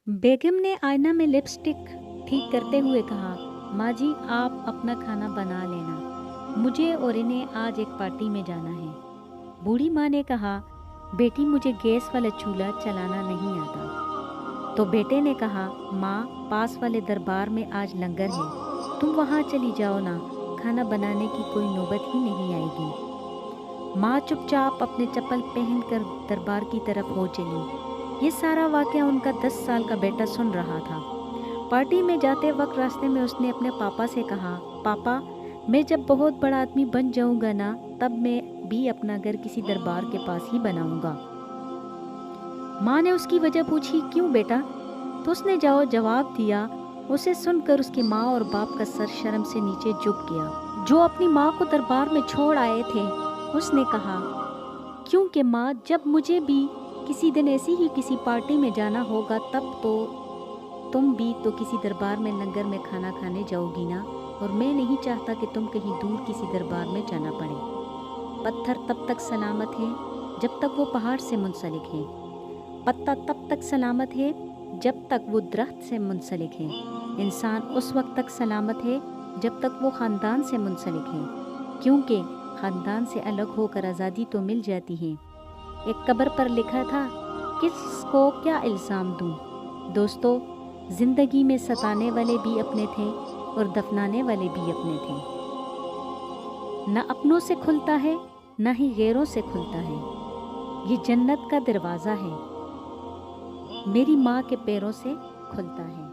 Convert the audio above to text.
बेगम ने आईना में लिपस्टिक ठीक करते हुए कहा, माँ जी आप अपना खाना बना लेना, मुझे और इन्हें आज एक पार्टी में जाना है। बूढ़ी माँ ने कहा, बेटी मुझे गैस वाला चूल्हा चलाना नहीं आता। तो बेटे ने कहा, माँ पास वाले दरबार में आज लंगर है, तुम वहाँ चली जाओ ना, खाना बनाने की कोई नौबत ही नहीं आएगी। माँ चुपचाप अपने चप्पल पहनकर दरबार की तरफ हो चली। ये सारा वाकया उनका 10 साल का बेटा सुन रहा था। पार्टी में जाते वक्त रास्ते में उसने अपने पापा से कहा, पापा मैं जब बहुत बड़ा आदमी बन जाऊंगा ना, तब मैं भी अपना घर किसी दरबार के पास ही बनाऊंगा। माँ ने उसकी वजह पूछी, क्यों बेटा? तो उसने जवाब दिया। उसे सुनकर उसकी माँ और बाप का सर शर्म से नीचे झुक गया। जो अपनी माँ को दरबार में छोड़ आए थे, उसने कहा, क्योंकि माँ जब मुझे भी किसी दिन ऐसी ही किसी पार्टी में जाना होगा, तब तो तुम भी तो किसी दरबार में लंगर में खाना खाने जाओगी ना, और मैं नहीं चाहता कि तुम कहीं दूर किसी दरबार में जाना पड़े। पत्थर तब तक सलामत है जब तक वो पहाड़ से मुंसलिक है, पत्ता तब तक सलामत है जब तक वो दरख्त से मुंसलिक है, इंसान उस वक्त तक सलामत है जब तक वो ख़ानदान से मुंसलिक है, क्योंकि ख़ानदान से अलग होकर आज़ादी तो मिल जाती है। एक कब्र पर लिखा था, किसको क्या इल्ज़ाम दूं। दोस्तों, ज़िंदगी में सताने वाले भी अपने थे और दफनाने वाले भी अपने थे। न अपनों से खुलता है, न ही गैरों से खुलता है। ये जन्नत का दरवाज़ा है, मेरी माँ के पैरों से खुलता है।